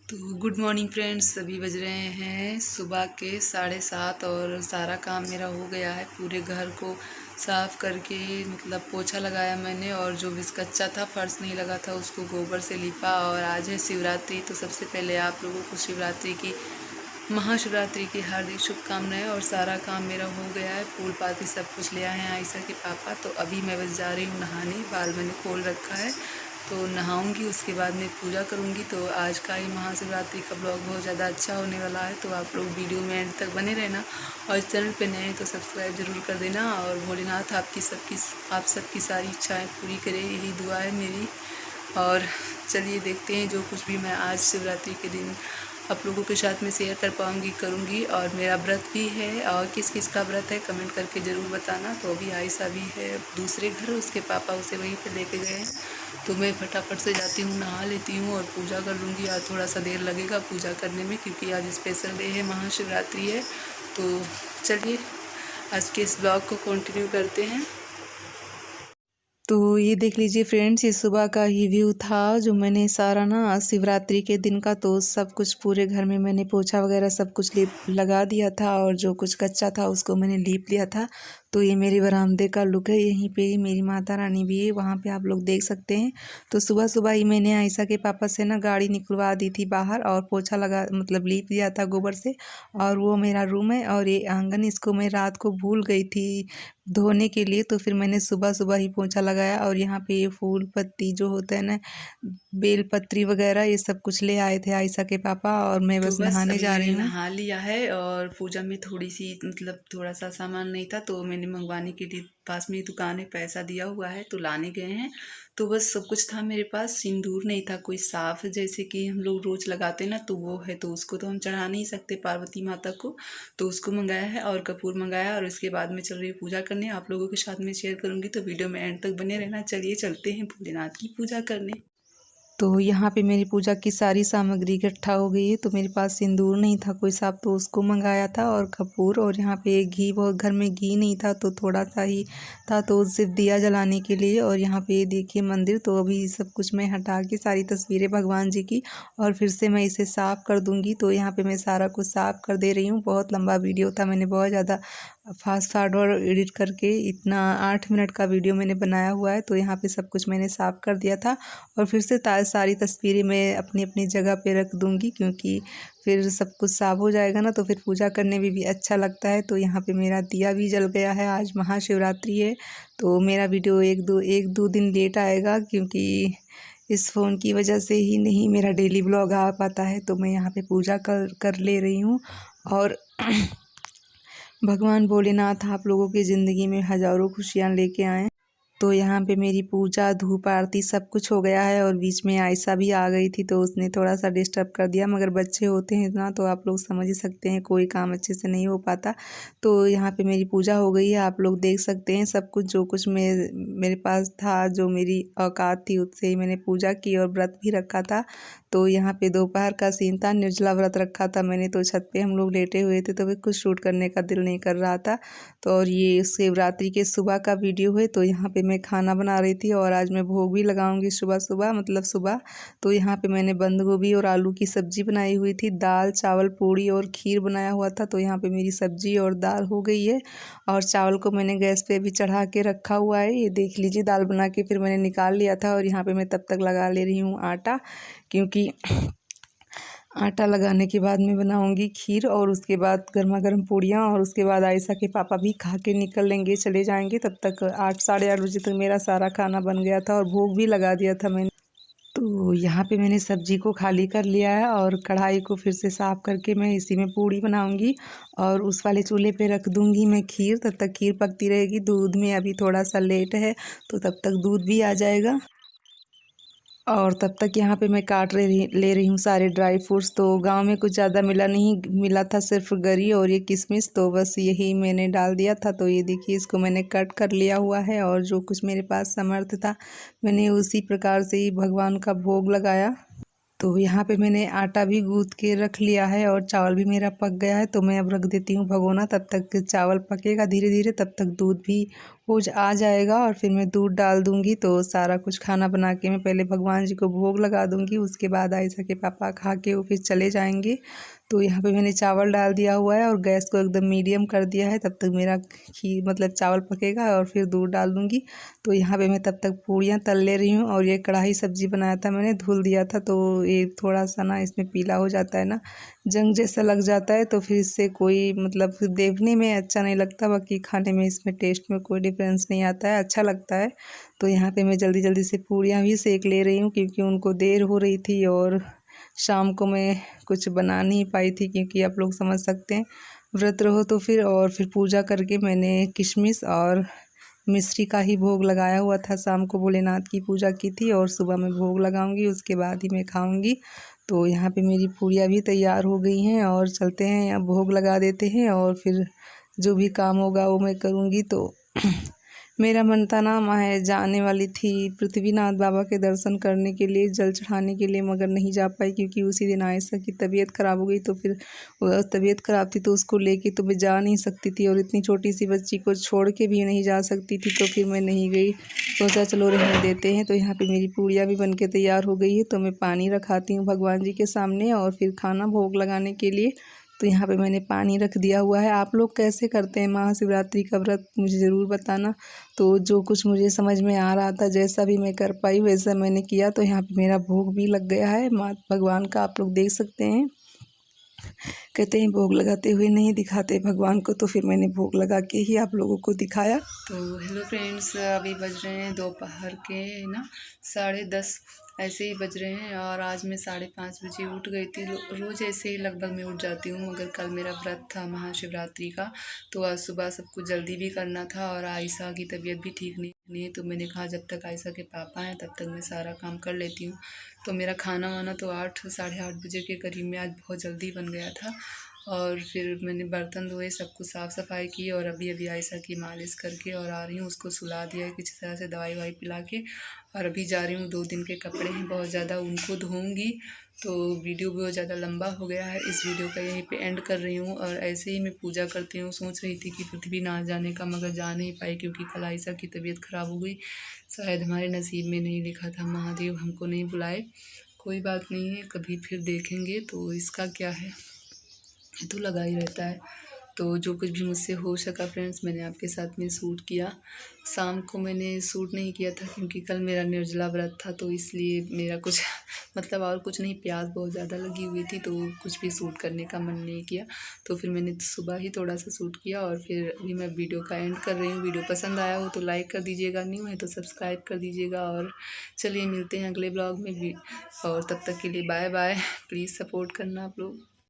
तो good morning friends. अभी बज रहे हैं सुबह के 7:30 और सारा काम मेरा हो गया है। पूरे घर को साफ़ करके मतलब पोछा लगाया मैंने, और जो भी कच्चा था, फर्श नहीं लगा था, उसको गोबर से लिपा। और आज है शिवरात्रि, तो सबसे पहले आप लोगों को शिवरात्रि की, महाशिवरात्रि की हार्दिक शुभकामनाएं। और सारा काम मेरा हो गया है, फूल पाती सब कुछ ले आए हैं आयशा के पापा। तो अभी मैं बस जा रही हूँ नहाने। बाल मैंने खोल रखा है, तो नहाऊंगी, उसके बाद मैं पूजा करूंगी। तो आज का ही महाशिवरात्रि का ब्लॉग बहुत ज़्यादा अच्छा होने वाला है, तो आप लोग वीडियो में एंड तक बने रहना। और चैनल पे नए हैं तो सब्सक्राइब जरूर कर देना। और भोलेनाथ आप सबकी सारी इच्छाएं पूरी करे, यही दुआ है मेरी। और चलिए देखते हैं जो कुछ भी मैं आज शिवरात्रि के दिन आप लोगों के साथ में शेयर कर पाऊँगी, करूँगी। और मेरा व्रत भी है, और किस किस का व्रत है कमेंट करके ज़रूर बताना। तो अभी आयशा भी है दूसरे घर, उसके पापा उसे वहीं पे लेके गए हैं। तो मैं फटाफट से जाती हूँ, नहा लेती हूँ और पूजा कर लूँगी। आज थोड़ा सा देर लगेगा पूजा करने में, क्योंकि आज स्पेशल डे है, महाशिवरात्रि है। तो चलिए आज के इस ब्लॉग को कंटिन्यू करते हैं। तो ये देख लीजिए फ्रेंड्स, ये सुबह का ही व्यू था जो मैंने सारा ना शिवरात्रि के दिन का, तो सब कुछ पूरे घर में मैंने पोछा वगैरह सब कुछ लगा दिया था, और जो कुछ कच्चा था उसको मैंने लीप लिया था। तो ये मेरे बरामदे का लुक है। यहीं पे ही मेरी माता रानी भी है, वहाँ पे आप लोग देख सकते हैं। तो सुबह सुबह ही मैंने आयशा के पापा से ना गाड़ी निकलवा दी थी बाहर, और पोछा लगा मतलब लीप दिया था गोबर से। और वो मेरा रूम है, और ये आंगन, इसको मैं रात को भूल गई थी धोने के लिए, तो फिर मैंने सुबह सुबह ही पोछा लगाया। और यहाँ पे ये फूल पत्ती जो होता है ना, बेल पत्री वगैरह, ये सब कुछ ले आए थे आयशा के पापा, और मैं तो बस बस नहाने अभी जा मैंने रही हूँ। नहा लिया है, और पूजा में थोड़ी सी मतलब थोड़ा सा सामान नहीं था, तो मैंने मंगवाने के लिए पास में ही दुकान है, पैसा दिया हुआ है, तो लाने गए हैं। तो बस सब कुछ था मेरे पास। सिंदूर नहीं था कोई साफ, जैसे कि हम लोग रोज लगाते ना, तो वो है, तो उसको तो हम चढ़ा नहीं सकते पार्वती माता को, तो उसको मंगाया है। और कपूर मंगाया, और उसके बाद में चल रही हूँ पूजा करने। आप लोगों के साथ में शेयर करूँगी, तो वीडियो में एंड तक बने रहना। चलिए चलते हैं भोलेनाथ की पूजा करने। तो यहाँ पे मेरी पूजा की सारी सामग्री इकट्ठा हो गई है। तो मेरे पास सिंदूर नहीं था कोई साफ, तो उसको मंगाया था, और कपूर, और यहाँ पे घी, बहुत घर में घी नहीं था तो थोड़ा सा ही था, तो सिर्फ दिया जलाने के लिए। और यहाँ पे देखिए मंदिर। तो अभी सब कुछ मैं हटा के सारी तस्वीरें भगवान जी की, और फिर से मैं इसे साफ़ कर दूँगी। तो यहाँ पे मैं सारा कुछ साफ़ कर दे रही हूँ। बहुत लंबा वीडियो था, मैंने बहुत ज़्यादा फास्ट फॉरवर्ड एडिट करके इतना 8 मिनट का वीडियो मैंने बनाया हुआ है। तो यहाँ पे सब कुछ मैंने साफ़ कर दिया था, और फिर से सारी तस्वीरें मैं अपनी अपनी जगह पे रख दूँगी, क्योंकि फिर सब कुछ साफ हो जाएगा ना, तो फिर पूजा करने में भी अच्छा लगता है। तो यहाँ पे मेरा दिया भी जल गया है, आज महाशिवरात्रि है। तो मेरा वीडियो एक दो दिन लेट आएगा, क्योंकि इस फ़ोन की वजह से ही नहीं मेरा डेली ब्लॉग आ पाता है। तो मैं यहाँ पे पूजा कर ले रही हूँ। और भगवान भोलेनाथ आप लोगों की ज़िंदगी में हज़ारों खुशियाँ लेके आएँ। तो यहाँ पे मेरी पूजा, धूप आरती सब कुछ हो गया है, और बीच में आयशा भी आ गई थी, तो उसने थोड़ा सा डिस्टर्ब कर दिया। मगर बच्चे होते हैं ना, तो आप लोग समझ ही सकते हैं, कोई काम अच्छे से नहीं हो पाता। तो यहाँ पे मेरी पूजा हो गई है, आप लोग देख सकते हैं सब कुछ, जो कुछ मेरे पास था, जो मेरी औकात थी, उससे ही मैंने पूजा की और व्रत भी रखा था। तो यहाँ पे दोपहर का सीन था, निर्जला व्रत रखा था मैंने। तो छत पे हम लोग लेटे हुए थे, तो भी कुछ शूट करने का दिल नहीं कर रहा था। तो और ये शिवरात्रि के सुबह का वीडियो है। तो यहाँ पे मैं खाना बना रही थी, और आज मैं भोग भी लगाऊंगी सुबह सुबह, मतलब सुबह। तो यहाँ पे मैंने बंद गोभी और आलू की सब्जी बनाई हुई थी, दाल चावल पूड़ी और खीर बनाया हुआ था। तो यहाँ पे मेरी सब्जी और दाल हो गई है, और चावल को मैंने गैस पे भी चढ़ा के रखा हुआ है। ये देख लीजिए, दाल बना के फिर मैंने निकाल लिया था। और यहाँ पे मैं तब तक लगा ले रही हूँ आटा, क्योंकि आटा लगाने के बाद मैं बनाऊंगी खीर, और उसके बाद गर्मा गर्म पूड़ियाँ। और उसके बाद आयशा के पापा भी खा के निकल लेंगे, चले जाएंगे। तब तक 8 साढ़े 8 बजे तक मेरा सारा खाना बन गया था, और भोग भी लगा दिया था मैंने। तो यहाँ पे मैंने सब्जी को खाली कर लिया है, और कढ़ाई को फिर से साफ़ करके मैं इसी में पूड़ी बनाऊंगी, और उस वाले चूल्हे पे रख दूंगी मैं खीर। तब तक खीर पकती रहेगी। दूध में अभी थोड़ा सा लेट है, तो तब तक दूध भी आ जाएगा। और तब तक यहाँ पे मैं काट ले रही हूँ सारे ड्राई फ्रूट्स। तो गांव में कुछ ज़्यादा मिला था, सिर्फ गरी और ये किशमिश, तो बस यही मैंने डाल दिया था। तो ये देखिए, इसको मैंने कट कर लिया हुआ है, और जो कुछ मेरे पास समर्थ था, मैंने उसी प्रकार से ही भगवान का भोग लगाया। तो यहाँ पे मैंने आटा भी गूँथ के रख लिया है, और चावल भी मेरा पक गया है। तो मैं अब रख देती हूँ भगोना, तब तक चावल पकेगा धीरे धीरे, तब तक दूध भी हो आ जाएगा और फिर मैं दूध डाल दूँगी। तो सारा कुछ खाना बना के मैं पहले भगवान जी को भोग लगा दूँगी, उसके बाद आयशा के पापा खा के वो फिर चले जाएंगे। तो यहाँ पे मैंने चावल डाल दिया हुआ है और गैस को एकदम मीडियम कर दिया है। तब तक मेरा खीर मतलब चावल पकेगा और फिर दूध डाल दूँगी। तो यहाँ पे मैं तब तक पूड़ियाँ तल ले रही हूँ। और ये कढ़ाई सब्जी बनाया था मैंने, धुल दिया था, तो ये थोड़ा सा ना इसमें पीला हो जाता है ना, जंग जैसा लग जाता है, तो फिर इससे कोई मतलब फिर देखने में अच्छा नहीं लगता, बाकी खाने में इसमें टेस्ट में कोई डिफरेंस नहीं आता है, अच्छा लगता है। तो यहाँ पे मैं जल्दी जल्दी से पूड़ियाँ भी सेक ले रही हूँ क्योंकि उनको देर हो रही थी और शाम को मैं कुछ बना नहीं पाई थी, क्योंकि आप लोग समझ सकते हैं व्रत रहो तो फिर। और फिर पूजा करके मैंने किशमिश और मिश्री का ही भोग लगाया हुआ था, शाम को भोलेनाथ की पूजा की थी और सुबह में भोग लगाऊंगी, उसके बाद ही मैं खाऊंगी। तो यहाँ पे मेरी पूड़ियाँ भी तैयार हो गई हैं और चलते हैं, अब भोग लगा देते हैं और फिर जो भी काम होगा वो मैं करूँगी। तो मेरा मन था ना, मैं जाने वाली थी पृथ्वीनाथ बाबा के दर्शन करने के लिए, जल चढ़ाने के लिए, मगर नहीं जा पाई क्योंकि उसी दिन आयशा की तबीयत ख़राब हो गई। तो फिर तबीयत ख़राब थी तो उसको लेके तो मैं जा नहीं सकती थी और इतनी छोटी सी बच्ची को छोड़ के भी नहीं जा सकती थी, तो फिर मैं नहीं गई। सोचा चलो रहने देते हैं। तो यहाँ पे मेरी पूड़ियाँ भी बन के तैयार हो गई है, तो मैं पानी रखाती हूँ भगवान जी के सामने और फिर खाना भोग लगाने के लिए। तो यहाँ पे मैंने पानी रख दिया हुआ है। आप लोग कैसे करते हैं महाशिवरात्रि का व्रत, मुझे ज़रूर बताना। तो जो कुछ मुझे समझ में आ रहा था, जैसा भी मैं कर पाई वैसा मैंने किया। तो यहाँ पे मेरा भोग भी लग गया है माँ भगवान का, आप लोग देख सकते हैं। कहते हैं भोग लगाते हुए नहीं दिखाते भगवान को, तो फिर मैंने भोग लगा के ही आप लोगों को दिखाया। तो हेलो फ्रेंड्स, अभी बज रहे हैं दोपहर के ना 10:30 ऐसे ही बज रहे हैं और आज मैं 5:30 बजे उठ गई थी। रोज़ ऐसे ही लगभग मैं उठ जाती हूँ, मगर कल मेरा व्रत था महाशिवरात्रि का, तो आज सुबह सब कुछ जल्दी भी करना था और आयशा की तबीयत भी ठीक नहीं है। तो मैंने कहा जब तक आयशा के पापा हैं तब तक मैं सारा काम कर लेती हूँ। तो मेरा खाना वाना तो 8 साढ़े 8 बजे के करीब में आज बहुत जल्दी बन गया था। और फिर मैंने बर्तन धोए, सब कुछ साफ़ सफाई की और अभी अभी आयशा की मालिश करके और आ रही हूँ, उसको सुला दिया है किसी तरह से दवाई ववाई पिला के। और अभी जा रही हूँ, 2 दिन के कपड़े हैं बहुत ज़्यादा, उनको धोऊँगी। तो वीडियो बहुत ज़्यादा लंबा हो गया है, इस वीडियो का यहीं पे एंड कर रही हूँ। और ऐसे ही मैं पूजा करती हूँ। सोच रही थी कि पृथ्वीनाथ जाने का, मगर जा नहीं पाई क्योंकि कल आयशा की तबीयत ख़राब हो गई। शायद हमारे नसीब में नहीं लिखा था, महादेव हमको नहीं बुलाए। कोई बात नहीं है, कभी फिर देखेंगे। तो इसका क्या है, ये तो लगा ही रहता है। तो जो कुछ भी मुझसे हो सका फ्रेंड्स, मैंने आपके साथ में शूट किया। शाम को मैंने शूट नहीं किया था क्योंकि कल मेरा निर्जला व्रत था, तो इसलिए मेरा कुछ मतलब और कुछ नहीं, प्यास बहुत ज़्यादा लगी हुई थी तो कुछ भी शूट करने का मन नहीं किया। तो फिर मैंने सुबह ही थोड़ा सा शूट किया और फिर अभी मैं वीडियो का एंड कर रही हूँ। वीडियो पसंद आया हो तो लाइक कर दीजिएगा, न्यू है तो सब्सक्राइब कर दीजिएगा। और चलिए मिलते हैं अगले ब्लॉग में भी, और तब तक के लिए बाय बाय। प्लीज़ सपोर्ट करना आप लोग।